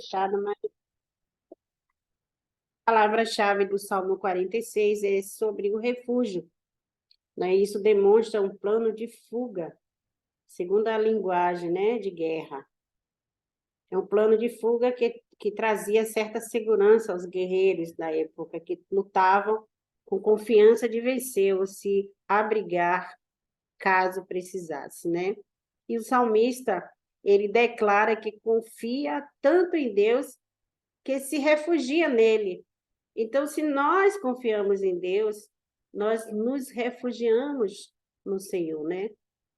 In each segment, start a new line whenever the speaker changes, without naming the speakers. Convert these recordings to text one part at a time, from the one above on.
fechada, mas a palavra-chave do Salmo 46 é sobre o refúgio, né? Isso demonstra um plano de fuga, segundo a linguagem, né, de guerra. É um plano de fuga que trazia certa segurança aos guerreiros da época, que lutavam com confiança de vencer ou se abrigar caso precisasse, né? E o salmista, ele declara que confia tanto em Deus que se refugia nele. Então, se nós confiamos em Deus, nós nos refugiamos no Senhor, né?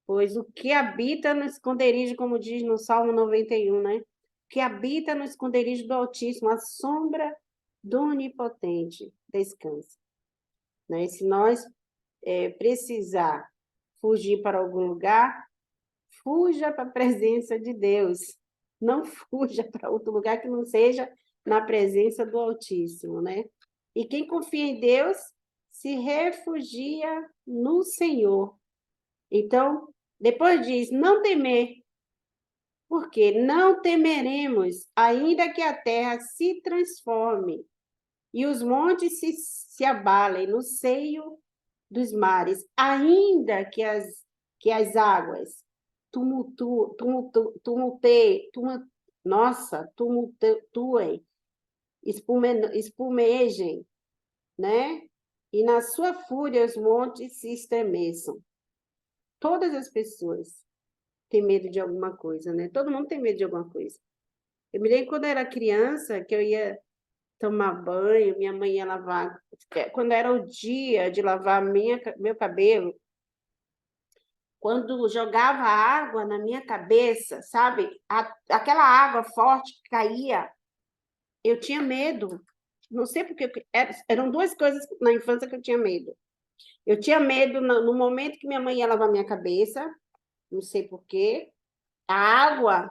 Pois o que habita no esconderijo, como diz no Salmo 91, né? O que habita no esconderijo do Altíssimo, a sombra do Onipotente descansa. Né? E se nós precisar fugir para algum lugar, fuja para a presença de Deus. Não fuja para outro lugar que não seja na presença do Altíssimo, né? E quem confia em Deus se refugia no Senhor. Então, depois diz, não temer, porque não temeremos, ainda que a terra se transforme e os montes se abalem no seio dos mares, ainda que as águas tumultuem, espumejem, né? E na sua fúria os montes se estremeçam. Todas as pessoas têm medo de alguma coisa, né? Todo mundo tem medo de alguma coisa. Eu me lembro quando eu era criança, que eu ia tomar banho, minha mãe ia lavar. Quando era o dia de lavar meu cabelo, quando jogava água na minha cabeça, sabe? Aquela água forte que caía, eu tinha medo. Não sei porque. Eram duas coisas na infância que eu tinha medo. Eu tinha medo no momento que minha mãe ia lavar minha cabeça, não sei por quê. A água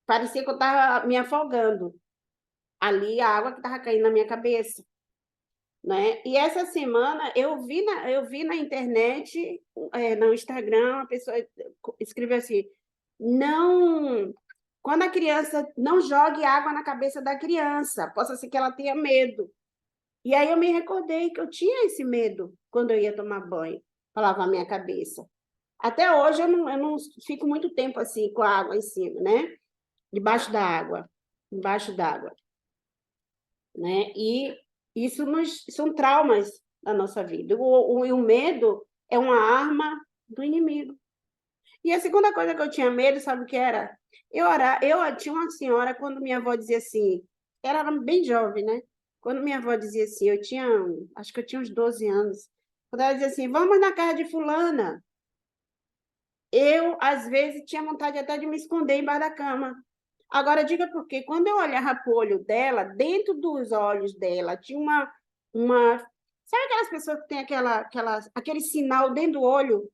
parecia que eu estava me afogando. Ali, a água que estava caindo na minha cabeça. Né? E essa semana eu vi na internet, no Instagram, a pessoa escreveu assim: não, quando a criança não jogue água na cabeça da criança, possa ser que ela tenha medo. E aí eu me recordei que eu tinha esse medo quando eu ia tomar banho, para lavar minha cabeça. Até hoje eu não fico muito tempo assim com a água em cima, né? Debaixo d'água, né? E isso são traumas da nossa vida. O medo é uma arma do inimigo. E a segunda coisa que eu tinha medo, sabe o que era? Eu tinha uma senhora, quando minha avó dizia assim, ela era bem jovem, né? Quando minha avó dizia assim, acho que eu tinha uns 12 anos, quando ela dizia assim, vamos na casa de fulana, eu, às vezes, tinha vontade até de me esconder embaixo da cama. Agora, diga por quê. Quando eu olhava para o olho dela, dentro dos olhos dela, tinha uma... Sabe aquelas pessoas que têm aquele sinal dentro do olho?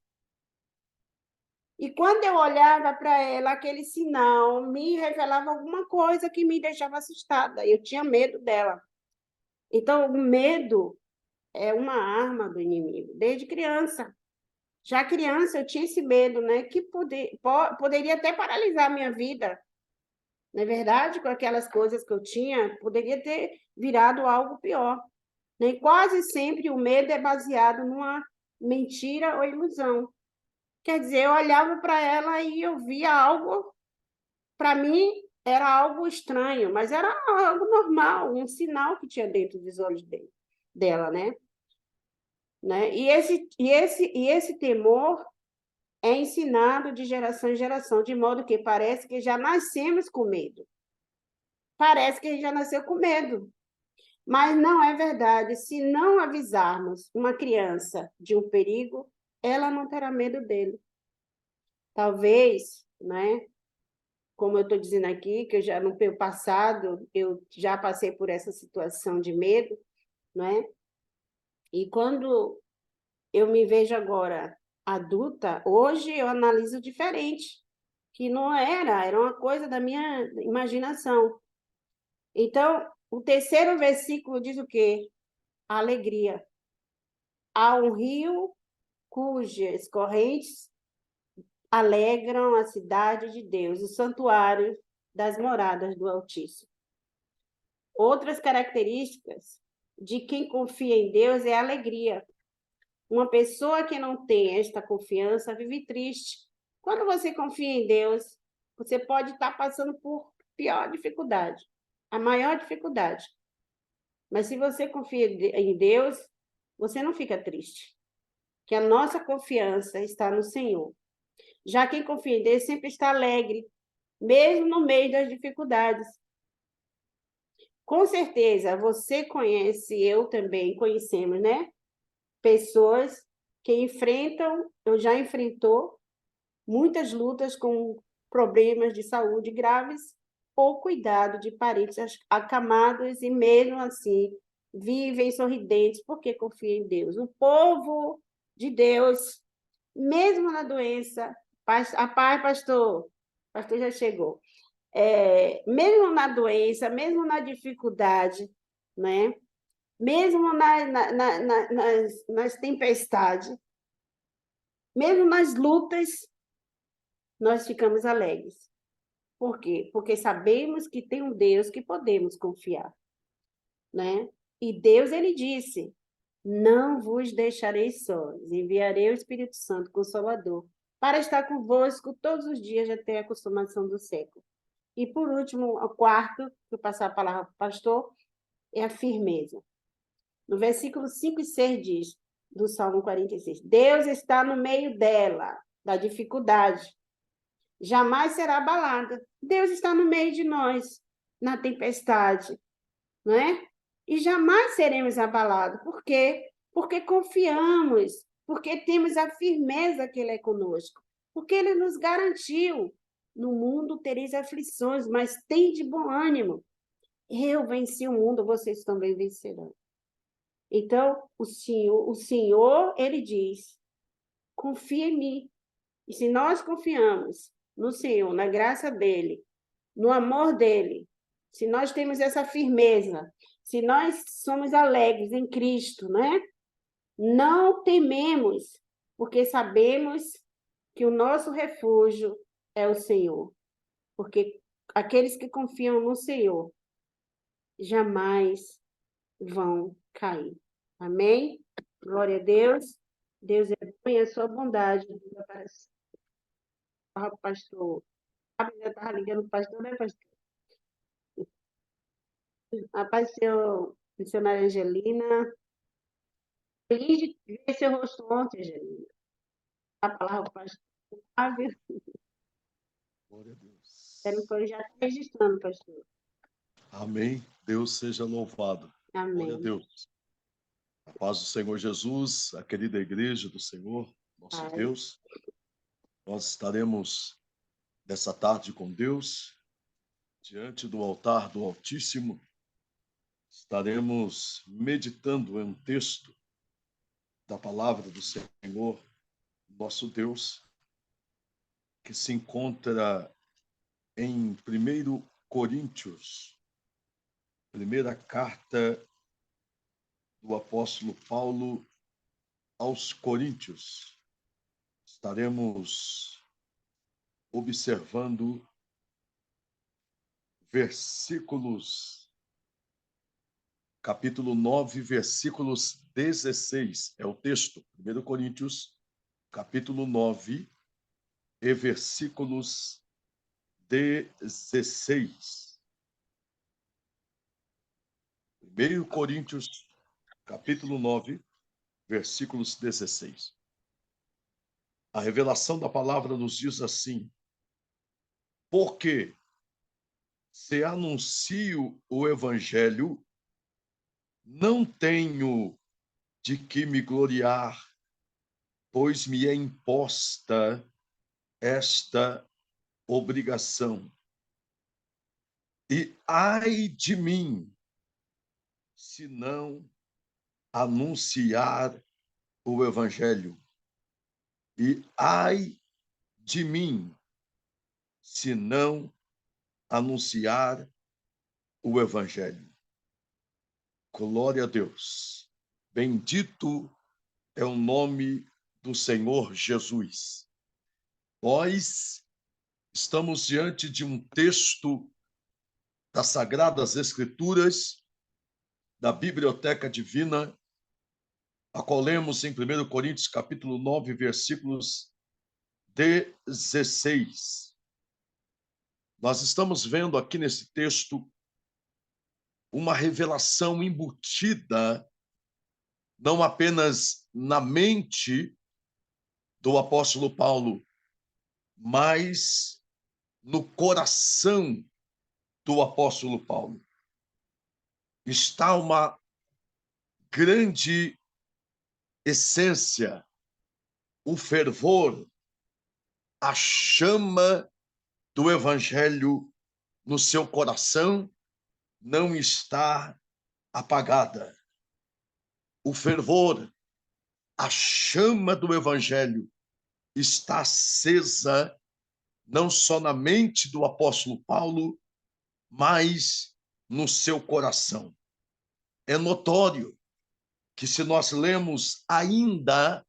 E quando eu olhava para ela, aquele sinal me revelava alguma coisa que me deixava assustada. Eu tinha medo dela. Então, o medo é uma arma do inimigo, desde criança. Já criança, eu tinha esse medo, né? Que poderia até paralisar a minha vida. Na verdade, com aquelas coisas que eu tinha, poderia ter virado algo pior. Né? E quase sempre o medo é baseado numa mentira ou ilusão. Quer dizer, eu olhava para ela e eu via algo, para mim, era algo estranho, mas era algo normal, um sinal que tinha dentro dos olhos dela, né? Né? E esse temor é ensinado de geração em geração, de modo que parece que já nascemos com medo. Parece que a gente já nasceu com medo. Mas não é verdade. Se não avisarmos uma criança de um perigo, ela não terá medo dele. Talvez, né? Como eu estou dizendo aqui, que eu já no meu passado eu já passei por essa situação de medo, né? E quando eu me vejo agora adulta, hoje eu analiso diferente, que não era uma coisa da minha imaginação. Então, o terceiro versículo diz o quê? A alegria. Há um rio cujas correntes alegram a cidade de Deus, o santuário das moradas do Altíssimo. Outras características de quem confia em Deus é a alegria. Uma pessoa que não tem esta confiança vive triste. Quando você confia em Deus, você pode estar passando por pior dificuldade, a maior dificuldade. Mas se você confia em Deus, você não fica triste, que a nossa confiança está no Senhor. Já quem confia em Deus sempre está alegre, mesmo no meio das dificuldades. Com certeza, você conhece, eu também conhecemos, né? Pessoas que enfrentam, ou já enfrentou, muitas lutas com problemas de saúde graves ou cuidado de parentes acamados e mesmo assim vivem sorridentes porque confiam em Deus. O povo de Deus, mesmo na doença, a paz, pastor já chegou. Mesmo na doença, mesmo na dificuldade, né? Mesmo nas tempestades, mesmo nas lutas, nós ficamos alegres. Por quê? Porque sabemos que tem um Deus que podemos confiar, né? E Deus, ele disse, não vos deixarei sós, enviarei o Espírito Santo Consolador para estar convosco todos os dias até a consumação do século. E por último, o quarto, que eu passar a palavra para o pastor, é a firmeza. No versículo 5 e 6 diz, do Salmo 46, Deus está no meio dela, da dificuldade, jamais será abalada. Deus está no meio de nós, na tempestade, não é? E jamais seremos abalados. Por quê? Porque confiamos, porque temos a firmeza que Ele é conosco, porque Ele nos garantiu, no mundo tereis aflições, mas tende bom ânimo. Eu venci o mundo, vocês também vencerão. Então, o Senhor, ele diz, confia em mim. E se nós confiamos no Senhor, na graça dele, no amor dele, se nós temos essa firmeza, se nós somos alegres em Cristo, né? Não tememos, porque sabemos que o nosso refúgio é o Senhor. Porque aqueles que confiam no Senhor jamais vão cair. Amém? Glória a Deus. Deus é bom e a sua bondade. Pastor, já estava ligando para o pastor, né, pastor? Apareceu a missionária Angelina. Feliz de ver seu rosto ontem, Angelina. A palavra para o pastor Flávio.
Glória a Deus.
Espero que ele já está registrando, pastor.
Amém. Deus seja louvado.
Amém.
Glória a Deus. A paz do Senhor Jesus, a querida igreja do Senhor, nosso Deus. Nós estaremos nessa tarde com Deus, diante do altar do Altíssimo. Estaremos meditando em um texto da palavra do Senhor, nosso Deus, que se encontra em 1 Coríntios, primeira carta do apóstolo Paulo aos Coríntios. Estaremos observando versículos, capítulo 9, versículos 16, é o texto, 1 Coríntios, capítulo 9, e versículos 16. 1 Coríntios, capítulo 9, versículos 16. A revelação da palavra nos diz assim: porque se anuncio o evangelho, não tenho de que me gloriar, pois me é imposta esta obrigação. E ai de mim, se não anunciar o evangelho. E ai de mim, se não anunciar o evangelho. Glória a Deus. Bendito é o nome do Senhor Jesus. Nós estamos diante de um texto das Sagradas Escrituras, da Biblioteca Divina, a qual lemos em 1 Coríntios, capítulo 9, versículos 16. Nós estamos vendo aqui nesse texto uma revelação embutida, não apenas na mente do apóstolo Paulo, mas no coração do apóstolo Paulo. Está uma grande essência, o fervor, a chama do evangelho no seu coração não está apagada. O fervor, a chama do evangelho está acesa não só na mente do apóstolo Paulo, mas no seu coração. É notório que, se nós lemos ainda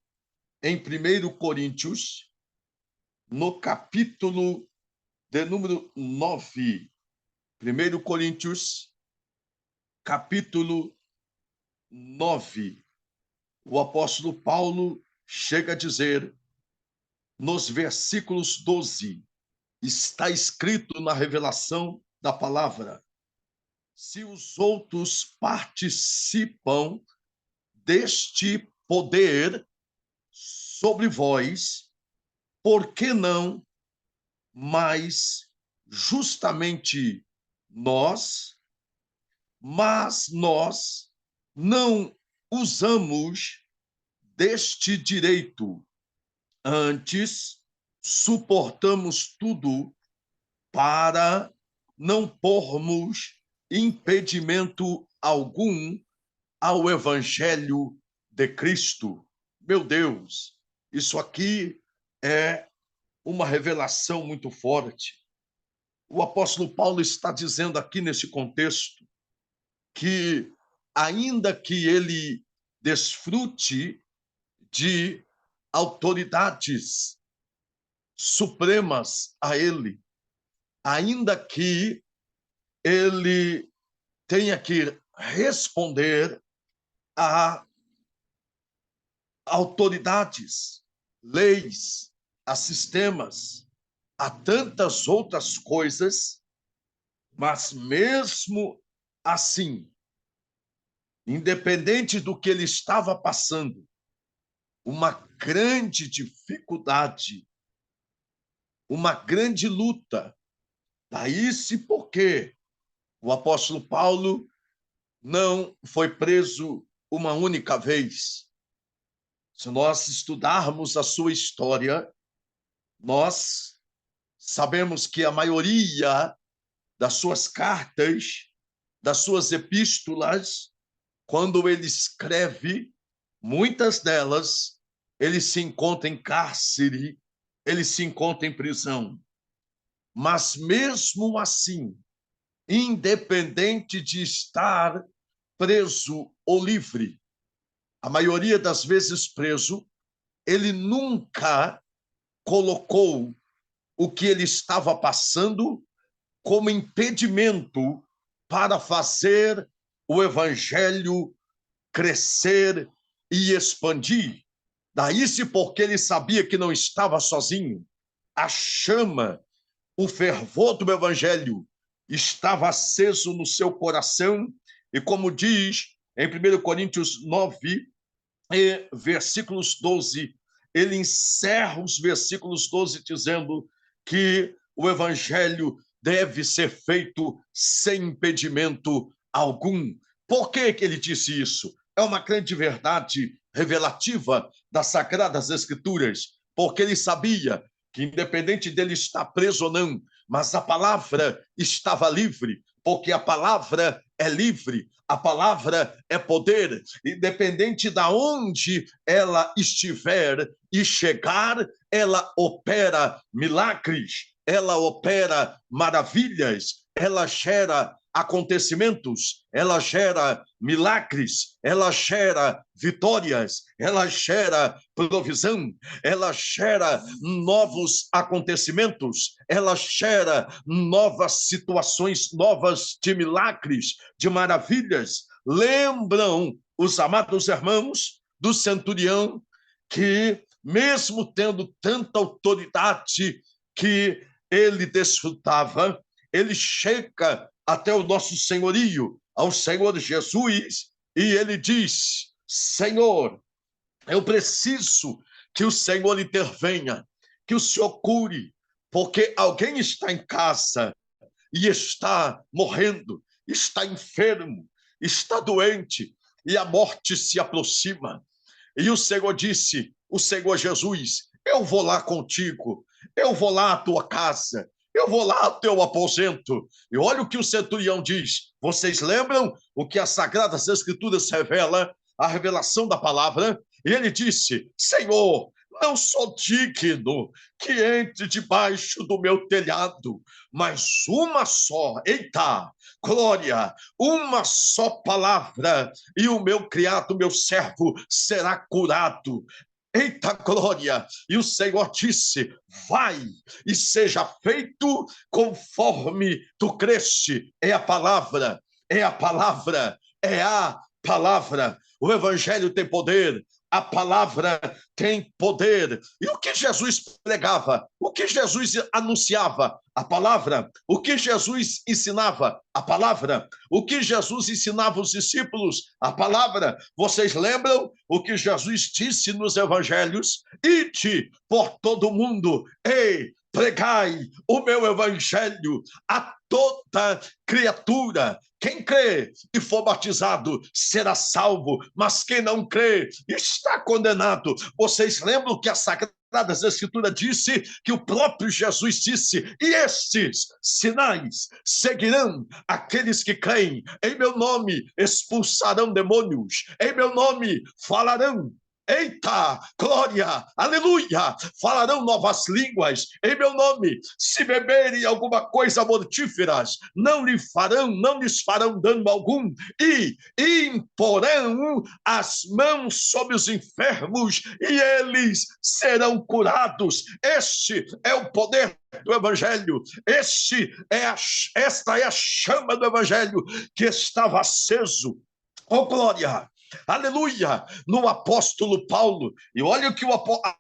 em 1 Coríntios, no capítulo de número 9, 1 Coríntios, capítulo 9, o apóstolo Paulo chega a dizer, nos versículos 12, está escrito na revelação da palavra: se os outros participam deste poder sobre vós, por que não mais justamente nós? Mas nós não usamos deste direito, antes suportamos tudo para não pormos impedimento algum ao evangelho de Cristo. Meu Deus, isso aqui é uma revelação muito forte. O apóstolo Paulo está dizendo aqui nesse contexto que, ainda que ele desfrute de autoridades supremas a ele, ainda que ele tenha que responder a autoridades, leis, a sistemas, a tantas outras coisas, mas mesmo assim, independente do que ele estava passando, uma grande dificuldade, uma grande luta. Daí-se porque o apóstolo Paulo não foi preso uma única vez. Se nós estudarmos a sua história, nós sabemos que a maioria das suas cartas, das suas epístolas, quando ele escreve, muitas delas, ele se encontra em cárcere, ele se encontra em prisão. Mas mesmo assim, independente de estar preso ou livre, a maioria das vezes preso, ele nunca colocou o que ele estava passando como impedimento para fazer o evangelho crescer e expandir. Daí-se porque ele sabia que não estava sozinho. A chama, o fervor do evangelho estava aceso no seu coração, e como diz em 1 Coríntios 9, versículos 12, ele encerra os versículos 12 dizendo que o evangelho deve ser feito sem impedimento algum. Por que ele disse isso? É uma grande verdade revelativa das Sagradas Escrituras, porque ele sabia que, independente dele estar preso ou não, mas a palavra estava livre, porque a palavra é livre, a palavra é poder, independente de onde ela estiver e chegar, ela opera milagres, ela opera maravilhas, ela gera acontecimentos, ela gera milagres, ela gera vitórias, ela gera provisão, ela gera novos acontecimentos, ela gera novas situações, novas de milagres, de maravilhas. Lembram os amados irmãos do centurião que, mesmo tendo tanta autoridade que ele desfrutava, ele chega até o nosso senhorio, ao Senhor Jesus, e ele diz: Senhor, eu preciso que o Senhor intervenha, que o Senhor cure, porque alguém está em casa e está morrendo, está enfermo, está doente, e a morte se aproxima. E o Senhor disse, o Senhor Jesus: eu vou lá contigo, eu vou lá à tua casa, eu vou lá ao teu aposento. E olha o que o centurião diz. Vocês lembram o que as Sagradas Escrituras revela, a revelação da palavra? E ele disse: Senhor, não sou digno que entre debaixo do meu telhado, mas uma só, eita, glória, uma só palavra, e o meu criado, meu servo, será curado. Eita glória! E o Senhor disse: vai e seja feito conforme tu creste. É a palavra, é a palavra, é a palavra. O evangelho tem poder, a palavra tem poder. E o que Jesus pregava? O que Jesus anunciava? A palavra. O que Jesus ensinava? A palavra. O que Jesus ensinava os discípulos? A palavra. Vocês lembram o que Jesus disse nos evangelhos? Ide por todo o mundo e pregai o meu evangelho a toda criatura. Quem crê e for batizado será salvo, mas quem não crê está condenado. Vocês lembram que a Sagradas Escrituras disse, que o próprio Jesus disse: e estes sinais seguirão aqueles que creem. Em meu nome expulsarão demônios, em meu nome falarão. Eita, glória, aleluia, falarão novas línguas em meu nome. Se beberem alguma coisa mortífera, não lhes farão dano algum, e imporão as mãos sobre os enfermos e eles serão curados. Este é o poder do evangelho. Esta é a chama do evangelho que estava aceso. Oh, glória! Aleluia, no apóstolo Paulo. E olha o que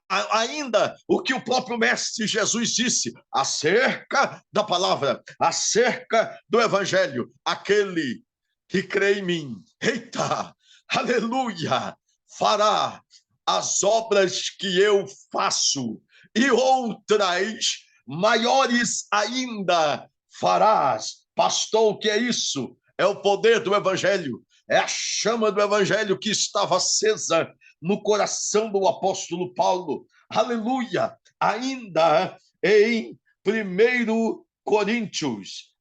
ainda o que o próprio mestre Jesus disse acerca da palavra, acerca do evangelho: aquele que crê em mim, eita, aleluia, fará as obras que eu faço e outras maiores ainda farás. Pastor, o que é isso? É o poder do evangelho. É a chama do evangelho que estava acesa no coração do apóstolo Paulo. Aleluia! Ainda em 1 Coríntios,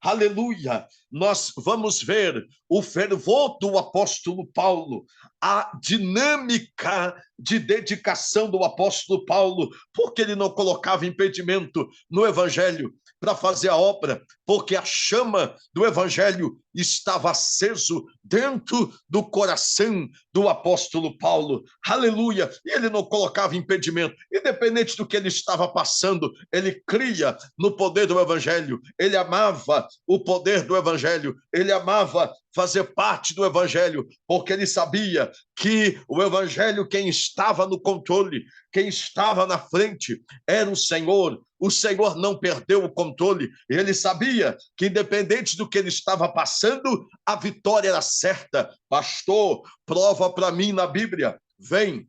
aleluia, nós vamos ver o fervor do apóstolo Paulo, a dinâmica de dedicação do apóstolo Paulo, porque ele não colocava impedimento no evangelho para fazer a obra, porque a chama do evangelho estava aceso dentro do coração do apóstolo Paulo. Aleluia! E ele não colocava impedimento, independente do que ele estava passando, ele cria no poder do evangelho, ele amava o poder do evangelho, ele amava fazer parte do evangelho, porque ele sabia que o evangelho, quem estava no controle, quem estava na frente, era o Senhor. O Senhor não perdeu o controle. Ele sabia que, independente do que ele estava passando, a vitória era certa. Pastor, prova para mim na Bíblia. Vem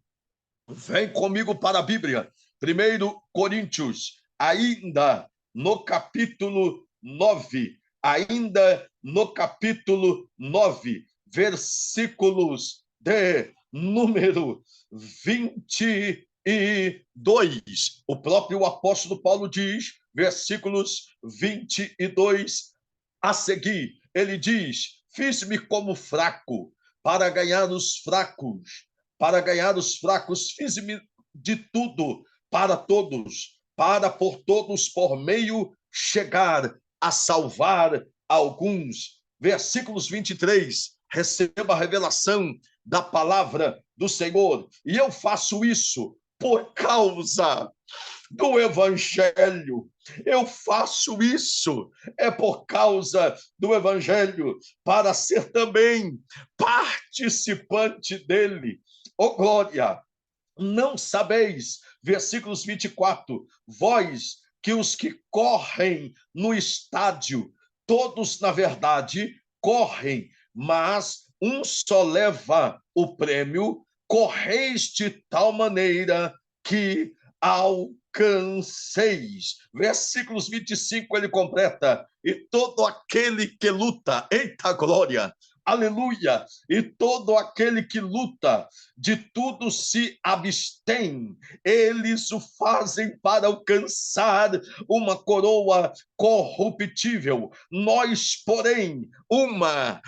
comigo para a Bíblia. 1 Coríntios, ainda no capítulo 9, versículos de número 22. O próprio apóstolo Paulo diz, versículos 22 a seguir, ele diz: fiz-me como fraco para ganhar os fracos, fiz-me de tudo para todos, para por todos, por meio chegar a salvar alguns. Versículos 23, receba a revelação da palavra do Senhor. E eu faço isso por causa do Evangelho. Eu faço isso por causa do Evangelho, para ser também participante dele. Oh, glória! Não sabeis, versículos 24, vós que os que correm no estádio, todos, na verdade, correm, mas um só leva o prêmio, correis de tal maneira que alcanceis. Versículos 25, ele completa, e todo aquele que luta, eita glória, aleluia, e todo aquele que luta, de tudo se abstém, eles o fazem para alcançar uma coroa corruptível. Nós, porém, uma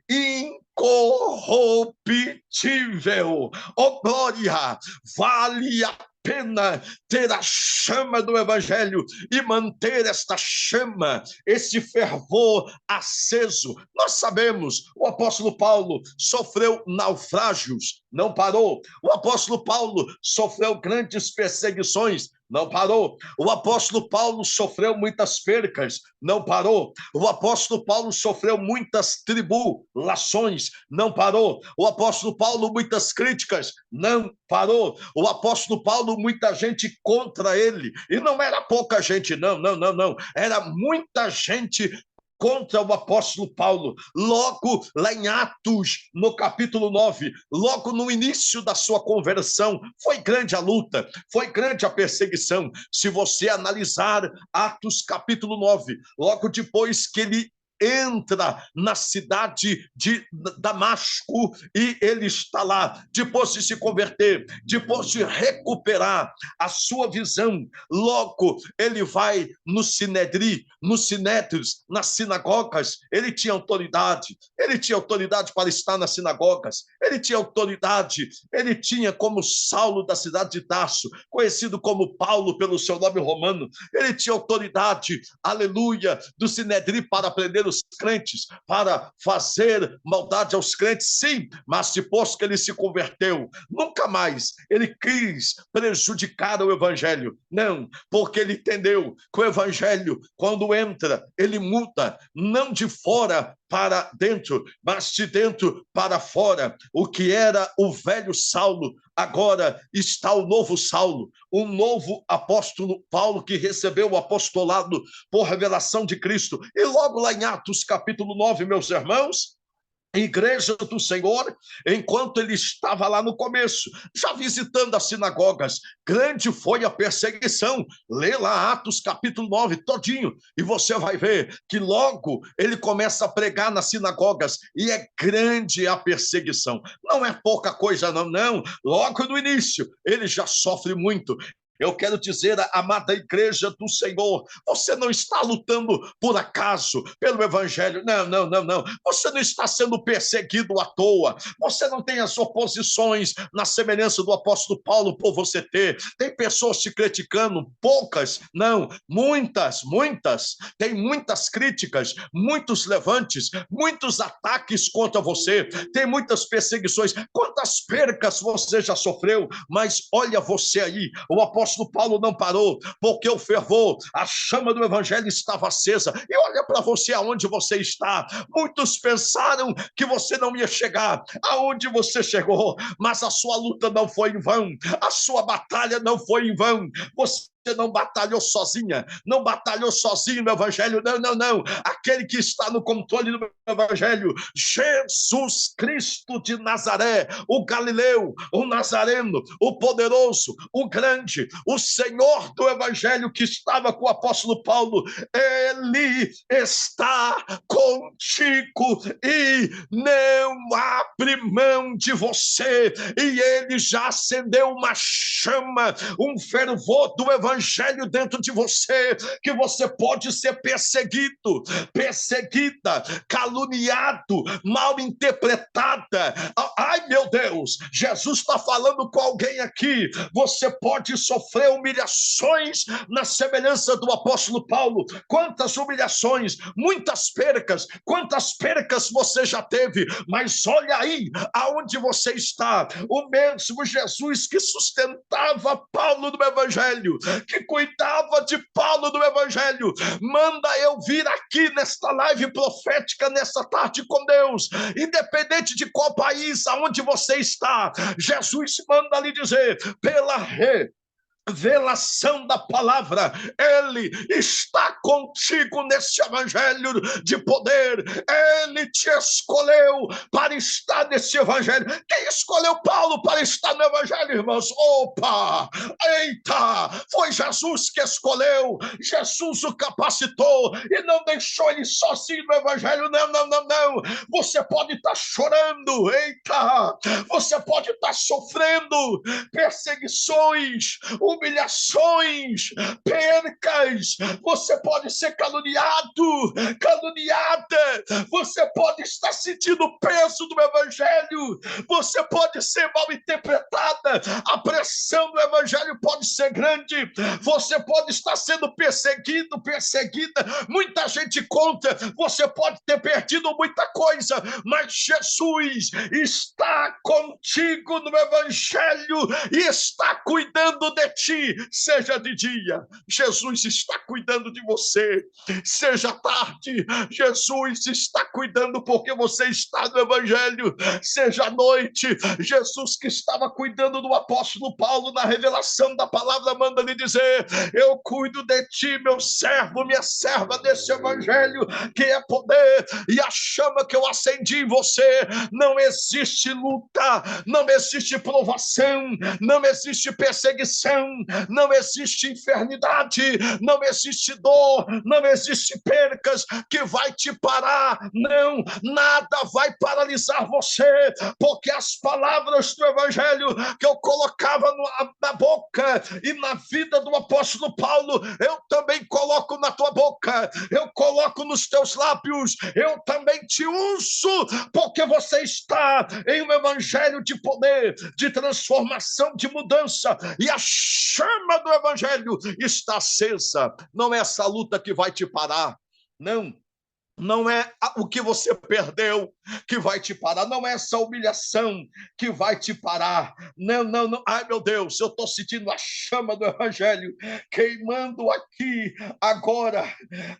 incorruptível. Oh, glória! Vale a pena ter a chama do Evangelho e manter esta chama, esse fervor aceso. Nós sabemos, o apóstolo Paulo sofreu naufrágios, não parou. O apóstolo Paulo sofreu grandes perseguições, não parou. O apóstolo Paulo sofreu muitas percas, não parou. O apóstolo Paulo sofreu muitas tribulações, não parou. O apóstolo Paulo, muitas críticas, não parou. O apóstolo Paulo, muita gente contra ele, e não era pouca gente, não, era muita gente contra o apóstolo Paulo. Logo lá em Atos, no capítulo 9, logo no início da sua conversão, foi grande a luta, foi grande a perseguição. Se você analisar Atos capítulo 9, logo depois que ele entra na cidade de Damasco e ele está lá, depois de se converter, depois de recuperar a sua visão, logo ele vai no Sinedri, nos sinédrios, nas sinagogas. Ele tinha autoridade para estar nas sinagogas, ele tinha autoridade, ele tinha, como Saulo da cidade de Tarso, conhecido como Paulo pelo seu nome romano, ele tinha autoridade, aleluia, do Sinedri para prender os crentes, para fazer maldade aos crentes, sim, mas depois que ele se converteu, nunca mais ele quis prejudicar o Evangelho, não, porque ele entendeu que o Evangelho, quando entra, ele muda, não de fora para dentro, mas de dentro para fora. O que era o velho Saulo, agora está o novo Saulo, o novo apóstolo Paulo, que recebeu o apostolado por revelação de Cristo. E logo lá em Atos capítulo 9, meus irmãos, Igreja do Senhor, enquanto ele estava lá no começo, já visitando as sinagogas, grande foi a perseguição. Lê lá Atos capítulo 9 todinho, e você vai ver que logo ele começa a pregar nas sinagogas, e é grande a perseguição. Não é pouca coisa, não. Logo no início, ele já sofre muito. Eu quero dizer, amada igreja do Senhor, você não está lutando por acaso, pelo Evangelho, não. Você não está sendo perseguido à toa, você não tem as oposições na semelhança do apóstolo Paulo por você ter. Tem pessoas te criticando, poucas, não, muitas. Tem muitas críticas, muitos levantes, muitos ataques contra você, tem muitas perseguições. Quantas percas você já sofreu, mas olha você aí, o apóstolo Paulo não parou, porque o fervor, a chama do Evangelho estava acesa. E olha para você aonde você está. Muitos pensaram que você não ia chegar aonde você chegou, mas a sua luta não foi em vão, a sua batalha não foi em vão. Você não batalhou sozinha, não batalhou sozinho no Evangelho, não. Aquele que está no controle do Evangelho, Jesus Cristo de Nazaré, o Galileu, o Nazareno, o poderoso, o grande, o Senhor do Evangelho que estava com o apóstolo Paulo, ele está contigo e não abre mão de você. E ele já acendeu uma chama, um fervor do Evangelho evangelho dentro de você, que você pode ser perseguido, perseguida, caluniado, mal interpretada. Ai, meu Deus, Jesus está falando com alguém aqui. Você pode sofrer humilhações na semelhança do apóstolo Paulo. Quantas humilhações, muitas percas, quantas percas você já teve, mas olha aí aonde você está. O mesmo Jesus que sustentava Paulo no evangelho, que cuidava de Paulo no evangelho, manda eu vir aqui nesta live profética, nessa tarde com Deus, independente de qual país, aonde você está. Jesus manda lhe dizer, pela revelação da palavra, ele está contigo nesse evangelho de poder. Ele te escolheu para estar nesse evangelho. Quem escolheu Paulo para estar no evangelho, irmãos? Opa! Eita! Foi Jesus que escolheu. Jesus o capacitou e não deixou ele sozinho no evangelho. Não, não, não, não. Você pode estar chorando. Eita! Você pode estar sofrendo perseguições, humilhações, percas, você pode ser caluniado, caluniada, você pode estar sentindo o peso do evangelho, você pode ser mal interpretada, a pressão do evangelho pode ser grande, você pode estar sendo perseguido, perseguida, muita gente conta, você pode ter perdido muita coisa, mas Jesus está contigo no evangelho e está cuidando de ti, seja de dia, Jesus está cuidando de você, seja tarde, Jesus está cuidando porque você está no evangelho, seja à noite, Jesus que estava cuidando do apóstolo Paulo na revelação da palavra, manda lhe dizer, eu cuido de ti, meu servo, minha serva, desse evangelho que é poder, e a chama que eu acendi em você, não existe luta, não existe provação, não existe perseguição, não existe enfermidade, não existe dor, não existe percas que vai te parar, não, nada vai paralisar você, porque as palavras do evangelho que eu colocava na boca e na vida do apóstolo Paulo, eu também coloco na tua boca, eu coloco nos teus lábios, eu também te unço, porque você está em um evangelho de poder, de transformação, de mudança, e a chama do evangelho está acesa. Não é essa luta que vai te parar, não. Não é o que você perdeu que vai te parar, não é essa humilhação que vai te parar, não, não, não. Ai, meu Deus, eu estou sentindo a chama do evangelho queimando aqui, agora,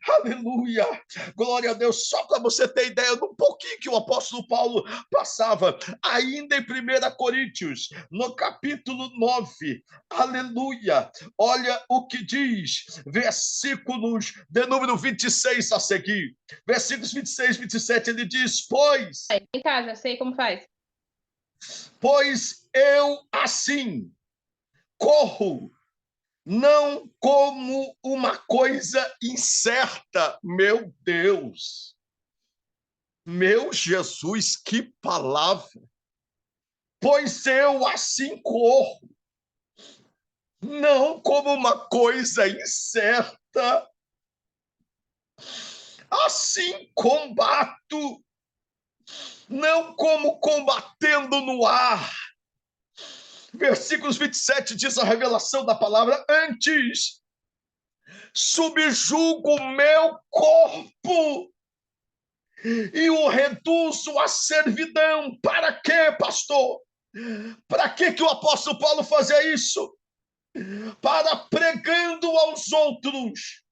aleluia, glória a Deus, só para você ter ideia de um pouquinho que o apóstolo Paulo passava, ainda em 1 Coríntios, no capítulo 9, aleluia, olha o que diz, versículos de número 26 a seguir, versículos 26, 27, ele diz, pois...
Em casa, sei como faz.
Pois eu assim corro, não como uma coisa incerta. Meu Deus, meu Jesus, que palavra! Pois eu assim corro, não como uma coisa incerta, assim combato, não como combatendo no ar. Versículos 27 diz a revelação da palavra, antes subjugo o meu corpo e o reduzo à servidão. Para quê, pastor? Para que o apóstolo Paulo fazia isso? Para pregando aos outros,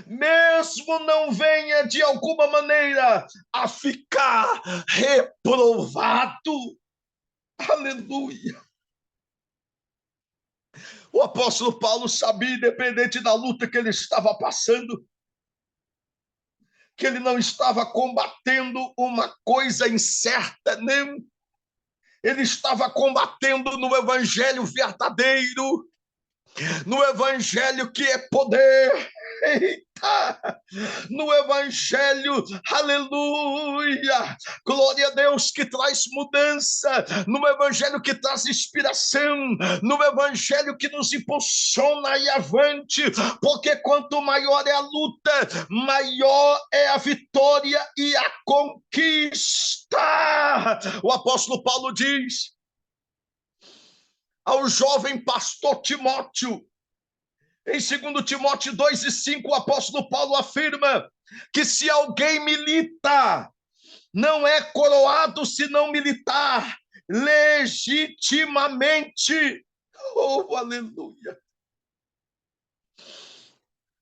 mesmo não venha de alguma maneira a ficar reprovado. Aleluia. O apóstolo Paulo sabia, independente da luta que ele estava passando, que ele não estava combatendo uma coisa incerta, não. Ele estava combatendo no evangelho verdadeiro, no evangelho que é poder. Eita! no evangelho, aleluia, glória a Deus, que traz mudança, no evangelho que traz inspiração, no evangelho que nos impulsiona e avante, porque quanto maior é a luta, maior é a vitória e a conquista. O apóstolo Paulo diz ao jovem pastor Timóteo, em 2 Timóteo 2:5, o apóstolo Paulo afirma que se alguém milita, não é coroado se não militar legitimamente. Oh, aleluia!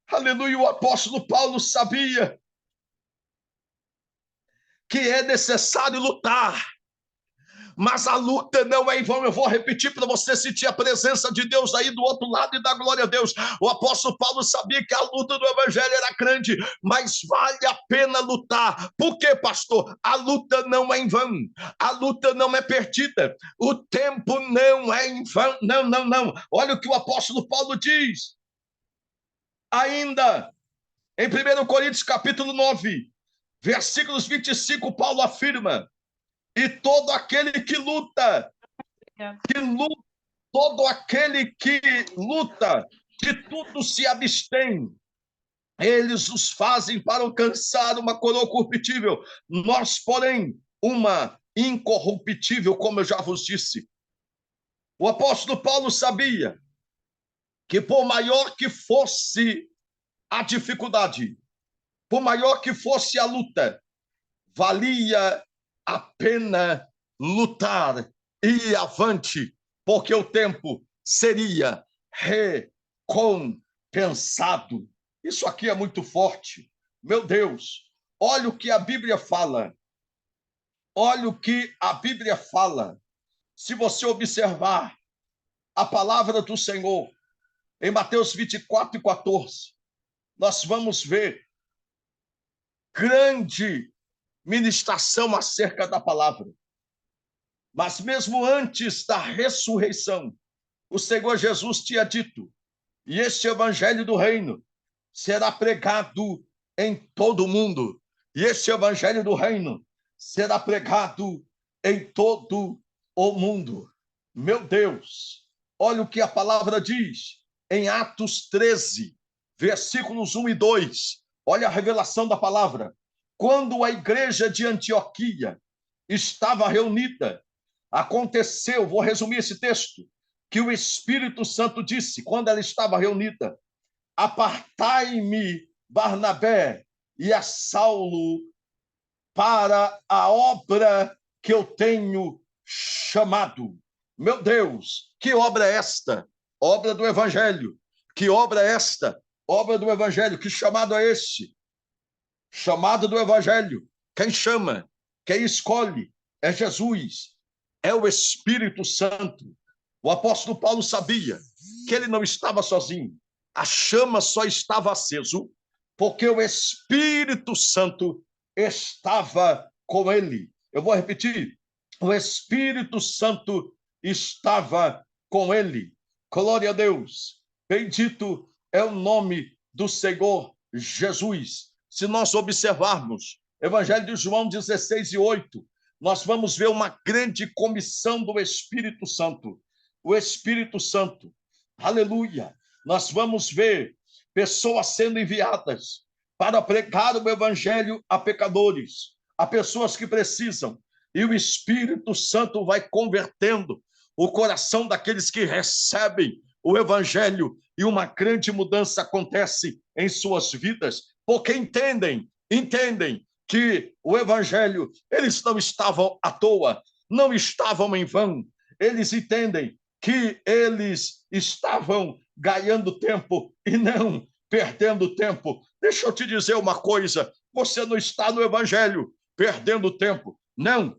Aleluia! O apóstolo Paulo sabia que é necessário lutar, mas a luta não é em vão. Eu vou repetir para você sentir a presença de Deus aí do outro lado e da glória a Deus. O apóstolo Paulo sabia que a luta do evangelho era grande, mas vale a pena lutar. Por quê, pastor? A luta não é em vão, a luta não é perdida, o tempo não é em vão. Não. Olha o que o apóstolo Paulo diz ainda em 1 Coríntios capítulo 9, versículos 25, Paulo afirma: e todo aquele que luta, todo aquele que luta, de tudo se abstém. Eles os fazem para alcançar uma coroa corruptível, nós, porém, uma incorruptível, como eu já vos disse. O apóstolo Paulo sabia que por maior que fosse a dificuldade, por maior que fosse a luta, valia a pena lutar e ir avante, porque o tempo seria recompensado. Isso aqui é muito forte. Meu Deus, olha o que a Bíblia fala. Olha o que a Bíblia fala. Se você observar a palavra do Senhor em Mateus 24:14, nós vamos ver grande ministração acerca da palavra. Mas mesmo antes da ressurreição, o Senhor Jesus tinha dito: e este evangelho do reino será pregado em todo o mundo. E este evangelho do reino será pregado em todo o mundo. Meu Deus, olha o que a palavra diz em Atos 13, versículos 1 e 2. Olha a revelação da palavra. Quando a igreja de Antioquia estava reunida, aconteceu, vou resumir esse texto, que o Espírito Santo disse, quando ela estava reunida: apartai-me Barnabé e a Saulo para a obra que eu tenho chamado. Meu Deus, que obra é esta? Obra do Evangelho. Que obra é esta? Obra do Evangelho. Que chamado é este? Chamado do Evangelho. Quem chama, quem escolhe é Jesus, é o Espírito Santo. O apóstolo Paulo sabia que ele não estava sozinho. A chama só estava aceso porque o Espírito Santo estava com ele. Eu vou repetir. O Espírito Santo estava com ele. Glória a Deus. Bendito é o nome do Senhor Jesus. Se nós observarmos Evangelho de João 16:8, nós vamos ver uma grande comissão do Espírito Santo. O Espírito Santo, aleluia, nós vamos ver pessoas sendo enviadas para pregar o Evangelho a pecadores, a pessoas que precisam, e o Espírito Santo vai convertendo o coração daqueles que recebem o Evangelho, e uma grande mudança acontece em suas vidas, porque entendem que o Evangelho, eles não estavam à toa, não estavam em vão, eles entendem que eles estavam ganhando tempo e não perdendo tempo. Deixa eu te dizer uma coisa, você não está no Evangelho perdendo tempo, não.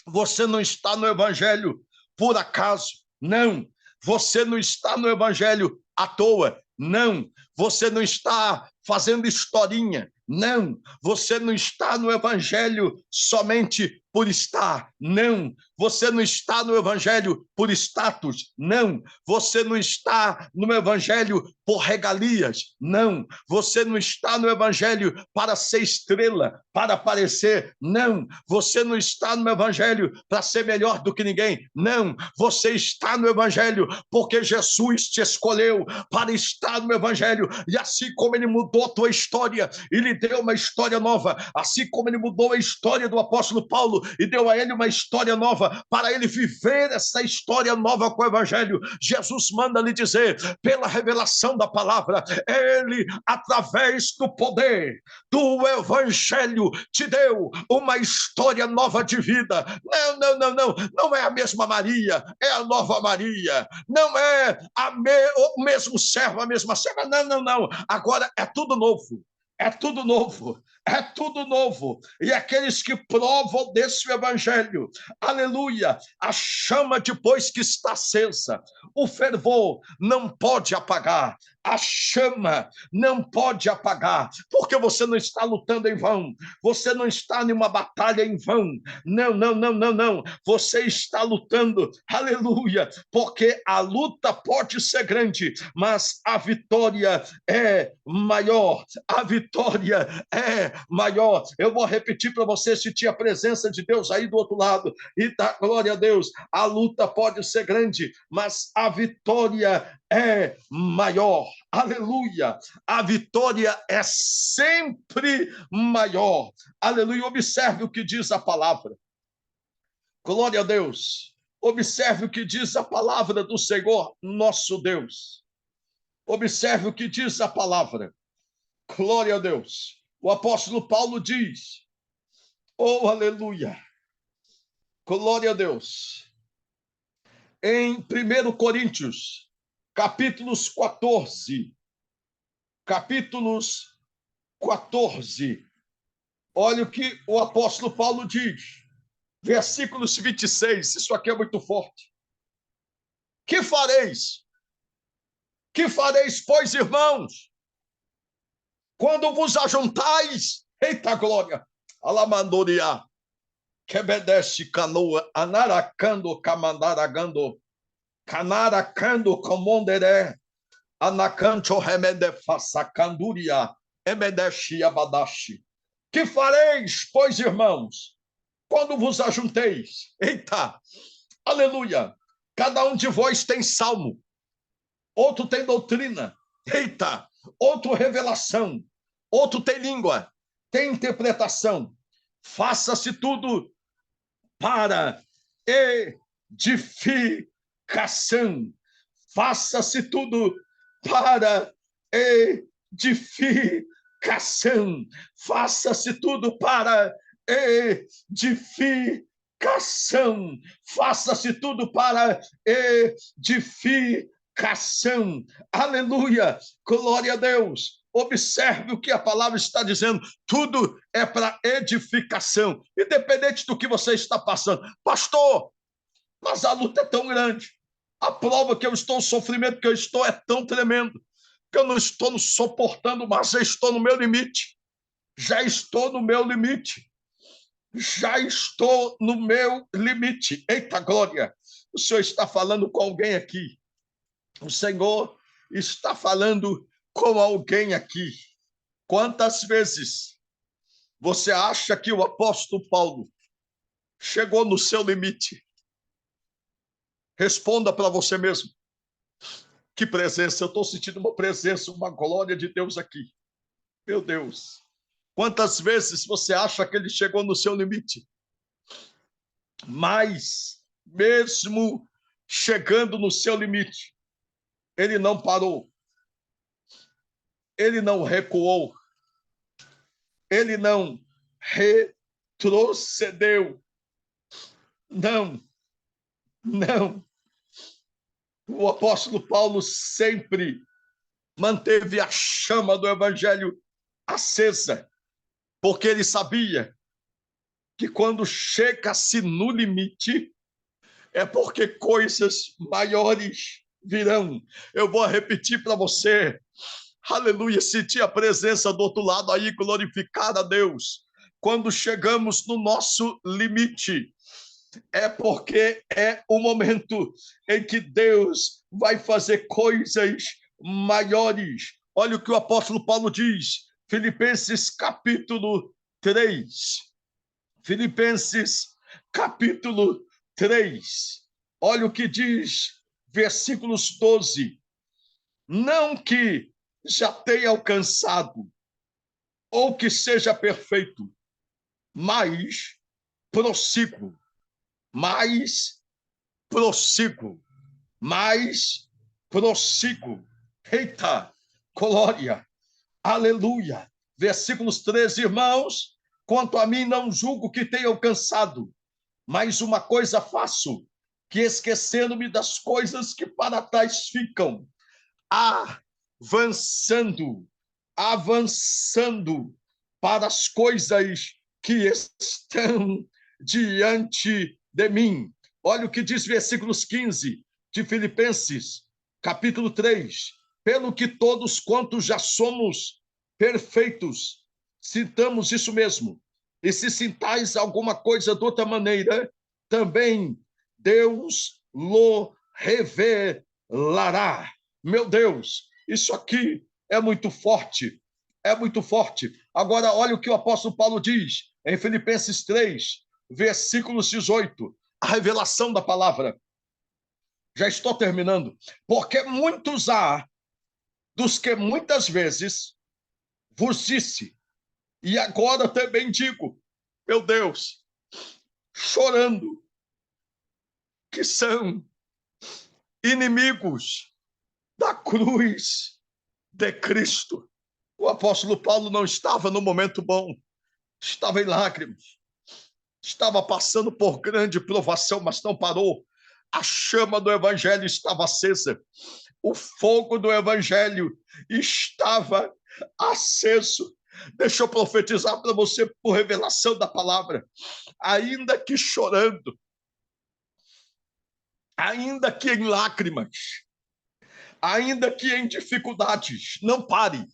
Você não está no Evangelho por acaso, não. Você não está no Evangelho à toa, não. Você não está fazendo historinha. Não, você não está no evangelho somente por estar. Não, você não está no evangelho por status. Não, você não está no evangelho por regalias. Não, você não está no evangelho para ser estrela, para aparecer. Não, você não está no evangelho para ser melhor do que ninguém. Não, você está no evangelho porque Jesus te escolheu para estar no evangelho, e assim como ele mudou a tua história e lhe deu uma história nova, assim como ele mudou a história do apóstolo Paulo e deu a ele uma história nova, para ele viver essa história nova com o evangelho, Jesus manda lhe dizer, pela revelação da palavra, ele, através do poder do evangelho, te deu uma história nova de vida. Não é a mesma Maria, é a nova Maria. Não é o mesmo servo, a mesma serva. Não. Agora é tudo novo. É tudo novo, é tudo novo. E aqueles que provam desse evangelho, aleluia, a chama depois que está acesa, o fervor não pode apagar, a chama não pode apagar, porque você não está lutando em vão, você não está em uma batalha em vão, não, você está lutando, aleluia, porque a luta pode ser grande, mas a vitória é maior, a vitória é maior. Eu vou repetir para você, se tinha a presença de Deus aí do outro lado, e da glória a Deus, a luta pode ser grande, mas a vitória é maior. Aleluia! A vitória é sempre maior. Aleluia! Observe o que diz a palavra. Glória a Deus. Observe o que diz a palavra do Senhor, nosso Deus. Observe o que diz a palavra. Glória a Deus. O apóstolo Paulo diz, oh, aleluia. Glória a Deus. Em 1 Coríntios, capítulos 14. Olha o que o apóstolo Paulo diz. Versículos 26. Isso aqui é muito forte. Que fareis? Que fareis, pois, irmãos? Quando vos ajuntais, eita glória, alamandoria, quebedeste canoa, anaracando, camandaragando, canaracando, comonderé, anacancho remede façacanduria, emedeshi abadashi. Que fareis, pois, irmãos, quando vos ajunteis? Eita, aleluia, cada um de vós tem salmo, outro tem doutrina, eita, outro revelação, outro tem língua, tem interpretação. Faça-se tudo para edificação. Faça-se tudo para edificação. Faça-se tudo para edificação. Faça-se tudo para edificação. Aleluia! Glória a Deus! Observe o que a palavra está dizendo. Tudo é para edificação, independente do que você está passando. Pastor, mas a luta é tão grande. A prova que eu estou, o sofrimento que eu estou é tão tremendo, que eu não estou suportando, mas já estou no meu limite. Já estou no meu limite. Já estou no meu limite. Eita glória! O Senhor está falando com alguém aqui. O Senhor está falando com alguém aqui. Quantas vezes você acha que o apóstolo Paulo chegou no seu limite? Responda para você mesmo. Que presença, eu estou sentindo uma presença, uma glória de Deus aqui. Meu Deus. Quantas vezes você acha que ele chegou no seu limite? Mas, mesmo chegando no seu limite, ele não parou. Ele não recuou. Ele não retrocedeu. Não. O apóstolo Paulo sempre manteve a chama do evangelho acesa, porque ele sabia que quando chega-se no limite, é porque coisas maiores virão. Eu vou repetir para você. aleluia, sentir a presença do outro lado aí, glorificar a Deus. Quando chegamos no nosso limite, é porque é o momento em que Deus vai fazer coisas maiores. Olha o que o apóstolo Paulo diz, Filipenses capítulo 3. Filipenses capítulo 3. Olha o que diz, versículos 12. Não que já tenha alcançado ou que seja perfeito, mas prossigo, mais prossigo, mais prossigo. Eita, glória, aleluia. Versículos 13, irmãos, quanto a mim não julgo que tenha alcançado, mas uma coisa faço, que esquecendo-me das coisas que para trás ficam, avançando para as coisas que estão diante de mim. Olha o que diz versículos 15 de Filipenses, capítulo 3. Pelo que todos quantos já somos perfeitos, sintamos isso mesmo. E se sintais alguma coisa de outra maneira, também Deus lo revelará. Meu Deus, isso aqui é muito forte, é muito forte. Agora, olha o que o apóstolo Paulo diz em Filipenses 3, versículos 18, a revelação da palavra. Já estou terminando. Porque muitos há dos que muitas vezes vos disse, e agora também digo, meu Deus, chorando, que são inimigos da cruz de Cristo. O apóstolo Paulo não estava no momento bom, estava em lágrimas, estava passando por grande provação, mas não parou. A chama do evangelho estava acesa, o fogo do evangelho estava aceso. Deixa eu profetizar para você por revelação da palavra. Ainda que chorando, ainda que em lágrimas, ainda que em dificuldades, não pare,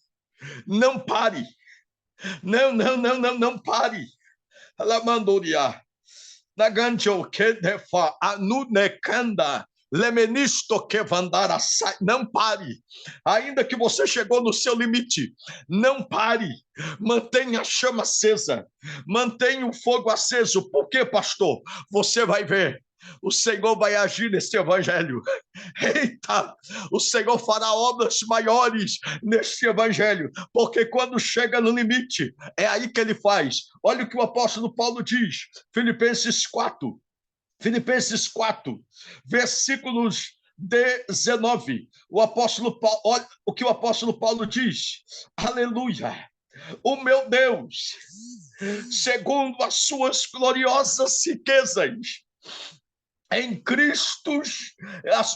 não pare, não pare. Alamandoria, naganjo que defa anunekanda, lemenisto que vandara, não pare, ainda que você chegou no seu limite, não pare, mantenha a chama acesa, mantenha o fogo aceso. Por quê, pastor? Você vai ver, o Senhor vai agir nesse evangelho. Eita, o Senhor fará obras maiores neste evangelho, porque quando chega no limite, é aí que ele faz. Olha o que o apóstolo Paulo diz, Filipenses 4, versículos 19. O apóstolo Paulo, olha o que o apóstolo Paulo diz, aleluia, o meu Deus, segundo as suas gloriosas riquezas, em Cristo,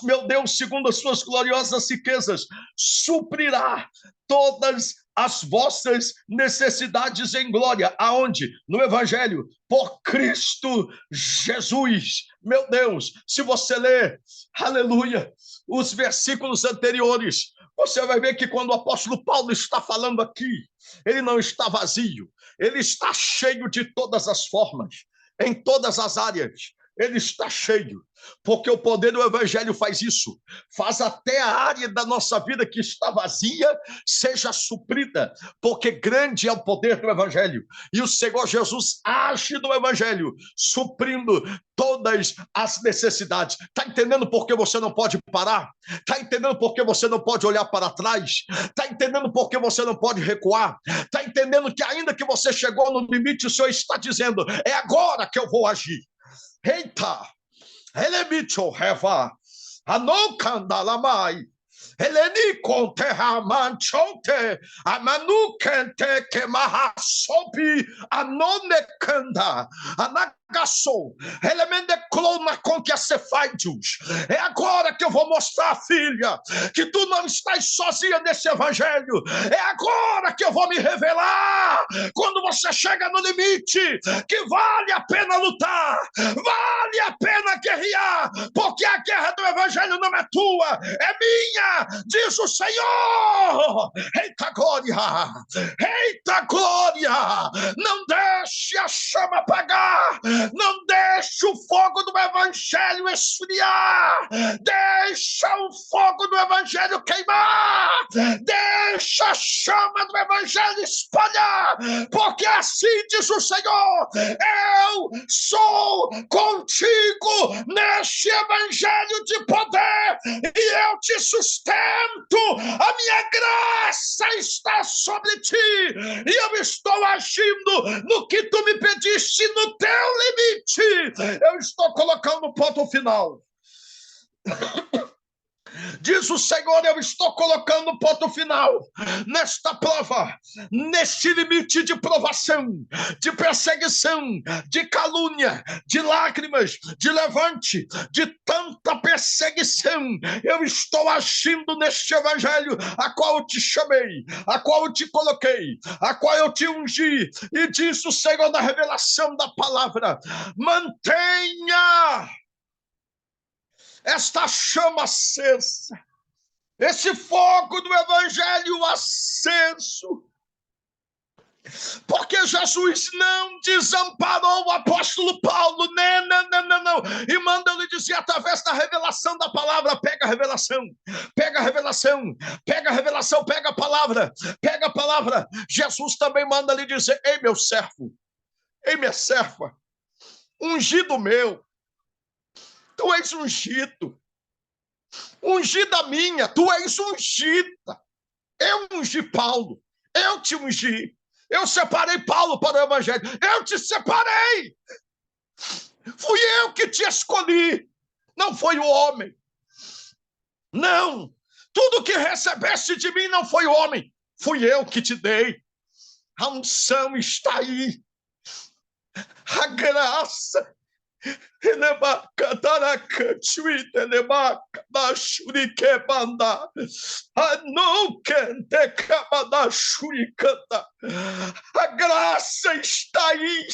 meu Deus, segundo as suas gloriosas riquezas, suprirá todas as vossas necessidades em glória. Aonde? No Evangelho, por Cristo Jesus. Meu Deus, se você ler, aleluia, os versículos anteriores, você vai ver que quando o apóstolo Paulo está falando aqui, ele não está vazio, ele está cheio de todas as formas, em todas as áreas. Ele está cheio, porque o poder do evangelho faz isso, faz até a área da nossa vida que está vazia seja suprida, porque grande é o poder do evangelho, e o Senhor Jesus age no evangelho, suprindo todas as necessidades. Está entendendo por que você não pode parar? Está entendendo por que você não pode olhar para trás? Está entendendo por que você não pode recuar? Está entendendo que ainda que você chegou no limite, o Senhor está dizendo, é agora que eu vou agir. Eita, elemicho reva, anocandalamai, eleni conterra manchote, amanukente que mahasopi, anonecanda, anagaso, elemende clona com que acefaidios. É agora que eu vou mostrar, filha, que tu não estás sozinha nesse evangelho. É agora que eu vou me revelar. quando você chega no limite, que vale a pena lutar, vale a pena guerrear, porque a guerra do evangelho não é tua, é minha, diz o Senhor. Eita glória, eita glória, não deixe a chama apagar, não deixe o fogo do evangelho esfriar, deixa o fogo do evangelho queimar, deixa a chama do evangelho espalhar, porque assim diz o Senhor: eu sou contigo neste evangelho de poder e eu te sustento, a minha graça está sobre ti e eu estou agindo no que tu me pediste, no teu limite, eu estou colocando o ponto final. Diz o Senhor: eu estou colocando ponto final nesta prova, neste limite de provação, de perseguição, de calúnia, de lágrimas, de levante, de tanta perseguição. Eu estou agindo neste evangelho a qual eu te chamei, a qual eu te coloquei, a qual eu te ungi. E diz o Senhor na revelação da palavra: mantenha esta chama acesa, esse fogo do evangelho aceso, porque Jesus não desamparou o apóstolo Paulo, não, e manda ele dizer através da revelação da palavra: pega a revelação, pega a revelação, pega a revelação, pega a palavra, pega a palavra. Jesus também manda ele dizer: ei meu servo, ei minha serva, ungido meu, tu és ungido, ungida minha, tu és ungida. Eu ungi Paulo, eu te ungi, eu separei Paulo para o evangelho, eu te separei, fui eu que te escolhi, não foi o homem. Não, tudo que recebeste de mim não foi o homem, fui eu que te dei. A unção está aí, a graça. A graça está aí,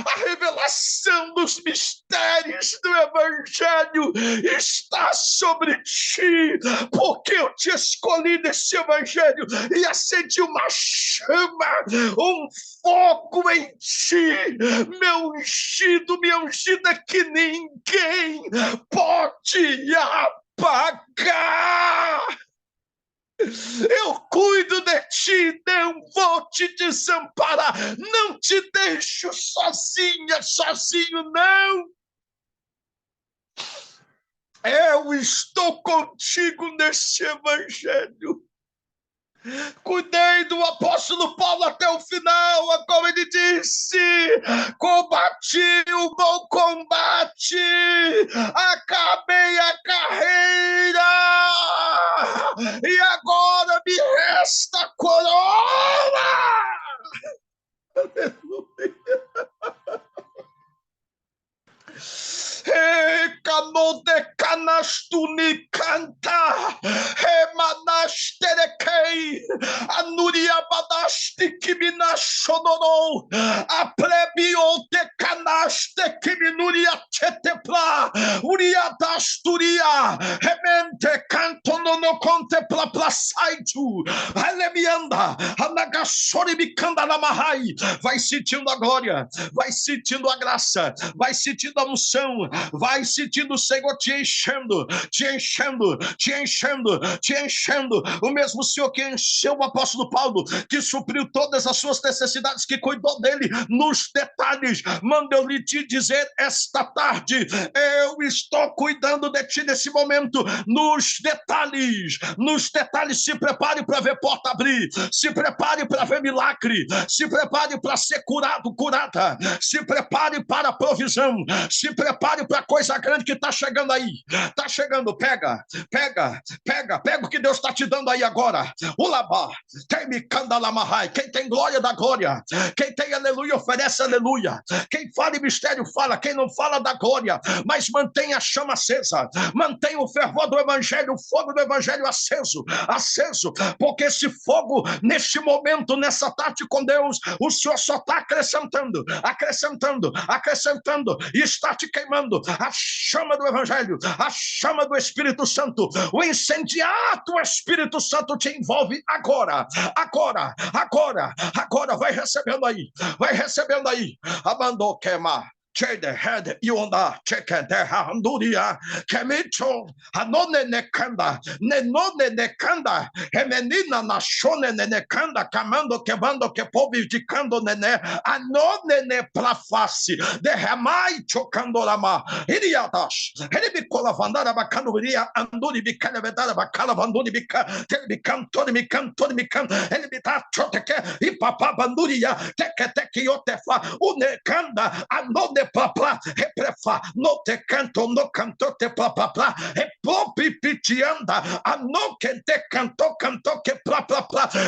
a revelação dos mistérios do evangelho está sobre ti, porque eu te escolhi nesse evangelho e acendi uma chama, um fogo em ti, meu ungido, minha ungida, que ninguém pode apagar. Eu cuido de ti, não vou te desamparar, não te deixo sozinha, sozinho, não. Eu estou contigo neste evangelho. Cuidei do apóstolo Paulo até o final, como ele disse: combati o bom combate, acabei a carreira, e agora me resta a coroa. Aleluia. Canode canastuni canta, remanasterekei, anuriabadasti kiminashonoro, aprebiote canaste kiminuria tetepla, uriadasturia, remente cantonono contempla plasaitu, alemianda, anagasori bicanda na mahai. Vai sentindo a glória, vai sentindo a graça, vai sentindo a unção, vai sentindo o Senhor te enchendo, te enchendo, te enchendo, te enchendo. O mesmo Senhor que encheu o apóstolo Paulo, que supriu todas as suas necessidades, que cuidou dele nos detalhes, manda eu lhe te dizer esta tarde: eu estou cuidando de ti nesse momento, nos detalhes, nos detalhes. Se prepare para ver porta abrir, se prepare para ver milagre, se prepare para ser curado, curada, se prepare para a provisão, se prepare para a coisa grande que está chegando aí, está chegando. Pega, pega, pega, pega o que Deus está te dando aí agora. Ulabá, quem me canda lamahai, quem tem glória da glória. Quem tem aleluia, oferece aleluia. Quem fala em mistério, fala. Quem não fala, dá glória. Mas mantenha a chama acesa. Mantenha o fervor do evangelho, o fogo do evangelho aceso. Aceso. Porque esse fogo, neste momento, nessa tarde com Deus, o Senhor só está acrescentando, acrescentando, acrescentando. E está te queimando a chama do evangelho, a chama do Espírito Santo. O incendiar do Espírito Santo te envolve agora, agora, agora, agora. Vai recebendo aí, vai recebendo aí. Abandou queimar. Chede head yonda chekente handuria kemicho hanone nekanda nenone nekanda hemenina nashone nekanda kamando kebando kepobi dicando nene anone ne plafasi derramai chokandorama iriatash heribicola vandara bacanduria anduri bicana vedara bacala vanduri bica telebicantoni micantoni mican elibita choteke e papa banduria teke yotefa unekanda anone papá, reprefa, no te canto, no canto te papá, e popi pitianda, a no que te canto, canto que pra,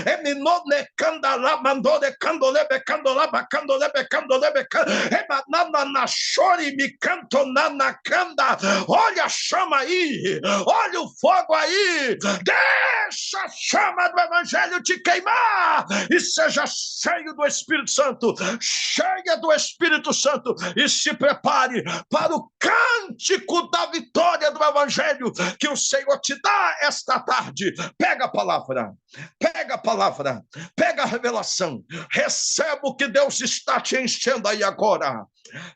e mi no ne canda la mando de candolebe, candolaba, candolebe, candolebe, e banana na chore, mi canto na canda, olha a chama aí, olha o fogo aí, deixa a chama do evangelho te queimar, e seja cheio do Espírito Santo, cheia do Espírito Santo, e se prepare para o cântico da vitória do evangelho que o Senhor te dá esta tarde. Pega a palavra, pega a palavra, pega a revelação, receba o que Deus está te enchendo aí agora.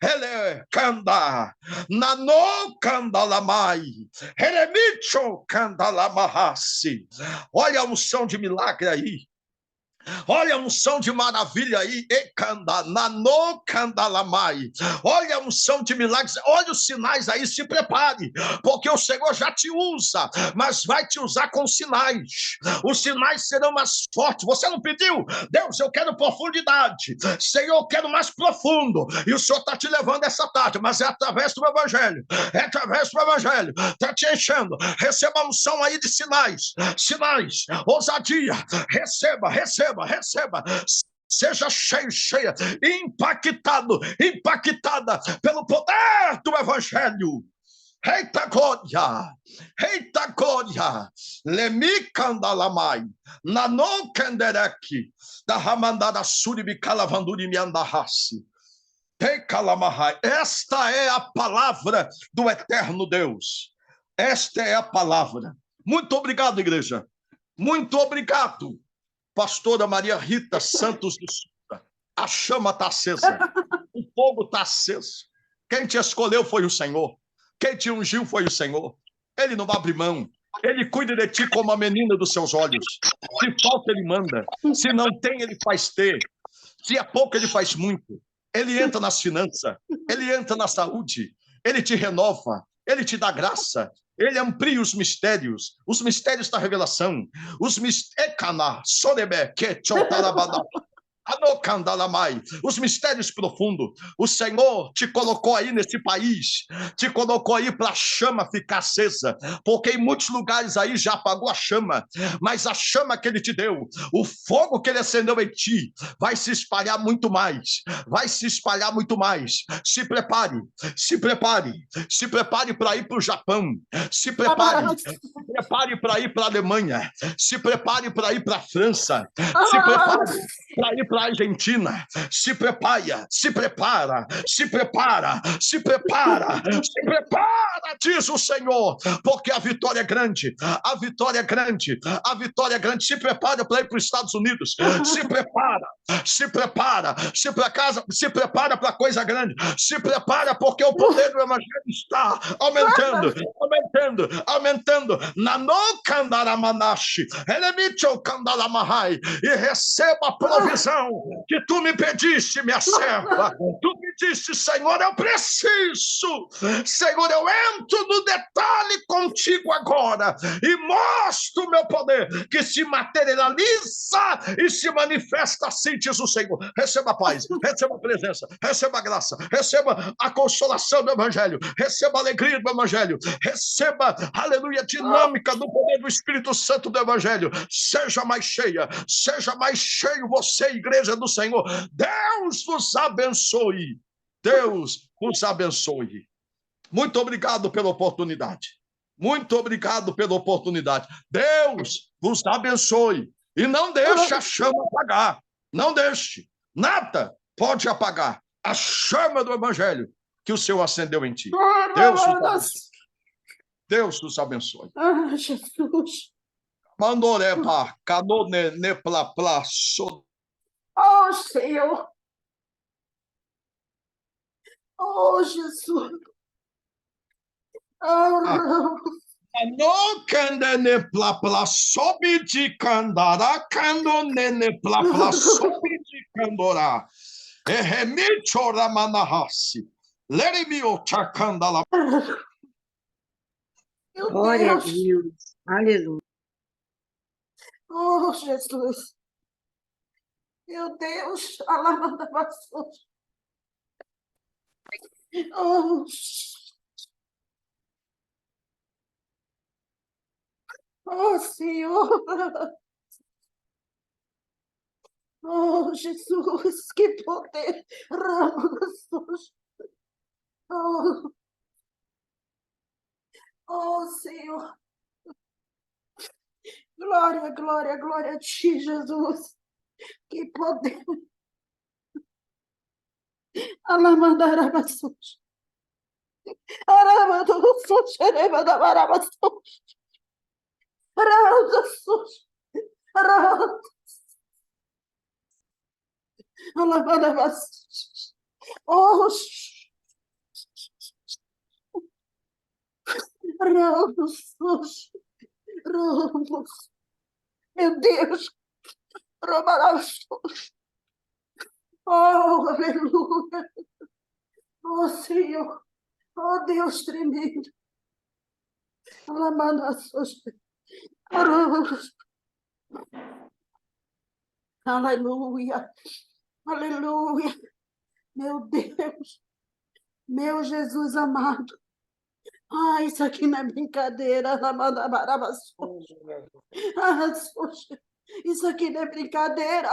Ele canta, nano canta lamai, eremicho canta lamahasi. Olha a unção de milagre aí. Olha a unção de maravilha aí, olha a unção de milagres, olha os sinais aí, se prepare, porque o Senhor já te usa, mas vai te usar com sinais, os sinais serão mais fortes. Você não pediu? Deus, eu quero profundidade, Senhor, eu quero mais profundo, e o Senhor está te levando essa tarde, mas é através do evangelho, é através do evangelho, está te enchendo. Receba a unção aí de sinais, sinais, ousadia, receba, receba, receba, seja cheio, cheia, impactado, impactada pelo poder do evangelho. Eita glória, eita glória, lemicandalamai, nanokendereki, da ramandada suribi calavanduri miandarraci. Esta é a palavra do eterno Deus. Esta é a palavra. Muito obrigado, igreja. Muito obrigado. Pastora Maria Rita Santos de Souza, a chama está acesa, o fogo está aceso. Quem te escolheu foi o Senhor, quem te ungiu foi o Senhor. Ele não abre mão, ele cuida de ti como a menina dos seus olhos. Se falta, ele manda, se não tem, ele faz ter, se é pouco, ele faz muito. Ele entra nas finanças, ele entra na saúde, ele te renova, ele te dá graça. Ele amplia os mistérios da revelação, os mistérios, os mistérios profundos. O Senhor te colocou aí nesse país, te colocou aí para a chama ficar acesa, porque em muitos lugares aí já apagou a chama, mas a chama que Ele te deu, o fogo que Ele acendeu em ti, vai se espalhar muito mais, vai se espalhar muito mais. Se prepare, se prepare, se prepare para ir para o Japão, se prepare para ir para a Alemanha, se prepare para ir para a França, se prepare para ir para a Argentina, se prepara, se prepara, se prepara, se prepara, se prepara, diz o Senhor, porque a vitória é grande, a vitória é grande, a vitória é grande. Se prepara para ir para os Estados Unidos, se prepara, se prepara, se prepara para coisa grande, se prepara, porque o poder do evangelho está aumentando, aumentando, aumentando. Nanokandaramanashi, elemicho kandalamahai, e receba a provisão que tu me pediste, minha serva. Tu me disse, Senhor, eu preciso. Senhor, eu entro no detalhe contigo agora e mostro o meu poder que se materializa e se manifesta assim, diz o Senhor. Receba a paz, receba a presença, receba a graça, receba a consolação do evangelho, receba a alegria do evangelho, receba, aleluia, a dinâmica do poder do Espírito Santo do evangelho. Seja mais cheia, seja mais cheio você você, igreja do Senhor. Deus vos abençoe. Deus vos abençoe. Muito obrigado pela oportunidade. Muito obrigado pela oportunidade. Deus vos abençoe. E não deixe a chama apagar. Não deixe. Nada pode apagar a chama do Evangelho que o Senhor acendeu em ti. Deus vos abençoe. Deus vos abençoe.
Ah, Jesus.
Mandoreba, canone, neplapla, so.
Oh, Senhor. Oh, Jesus. Oh,
No candene plapla, sobe de candara, canone, plapla, sobe de candora. Ehemichora manahasi. Leremio chacandala.
meu
Glória a
Deus.
Deus. Aleluia.
Oh, Jesus. Meu Deus. Alamandabaçu. Oh, oh, Senhor. Oh, Jesus, que poder. Oh, oh, Senhor. Glória, glória, glória a ti, Jesus. Que poder. Alamandarabaçu. Arabadoçu, xerebadabarabaçu. Arabaçu. Arabaçu. Alamandarabaçu. Oh, Ramos, Ramos, meu Deus, Ramos, oh, aleluia, oh, Senhor, oh, Deus tremendo, aleluia, aleluia, meu Deus, meu Jesus amado. Ah, isso aqui não é brincadeira. Isso aqui não é brincadeira.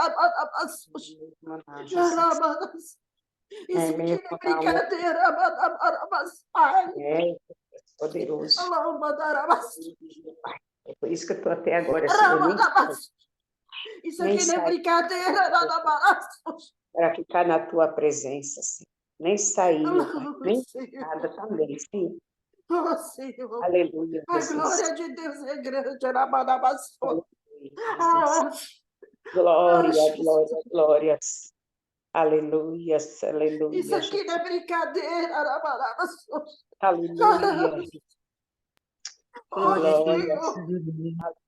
Isso aqui não é brincadeira.
É poderoso. É por isso que eu estou até agora assim.
Isso aqui não é brincadeira.
Para ficar na tua presença, assim. Nem sair, nem nada também, sim.
Oh, Senhor.
Aleluia,
A
Jesus.
glória de Deus é grande.
Glória, glória, glória. Aleluia, aleluia.
Isso aqui não é brincadeira.
Aleluia.
Oh,
Glória.
Senhor.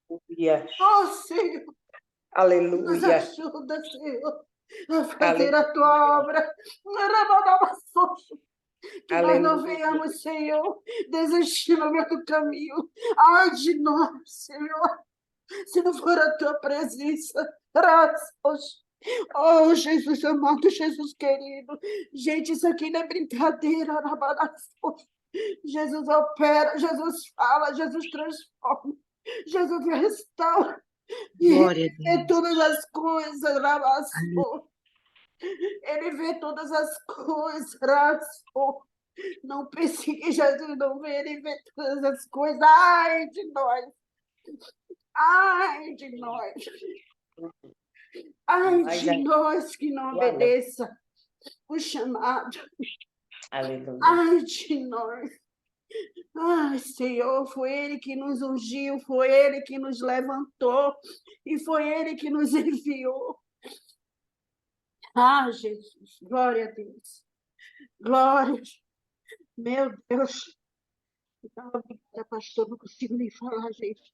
Aleluia.
Oh, Senhor. Nos
Aleluia.
ajuda, Senhor, a fazer a tua obra. Que nós não venhamos, Senhor, desistir no meio do caminho. Ai de nós, Senhor, se não for a tua presença. Oh, Jesus amado, Jesus querido. Gente, isso aqui não é brincadeira. Jesus opera, Jesus fala, Jesus transforma, Jesus restaura.
Glória a
E vê
Deus.
todas as coisas, Rabassou. Ele vê todas as coisas, Rabassou. Não pense que Jesus não vê, ele vê todas as coisas. Ai de nós! Ai de nós! Ai de nós que não obedeça o chamado.
Aleluia.
Ai de nós! Ai, Senhor, foi Ele que nos ungiu, foi Ele que nos levantou e foi Ele que nos enviou. Ah, Jesus, glória a Deus. Glória. Meu Deus. Então, obrigada, pastor, não consigo nem falar, gente.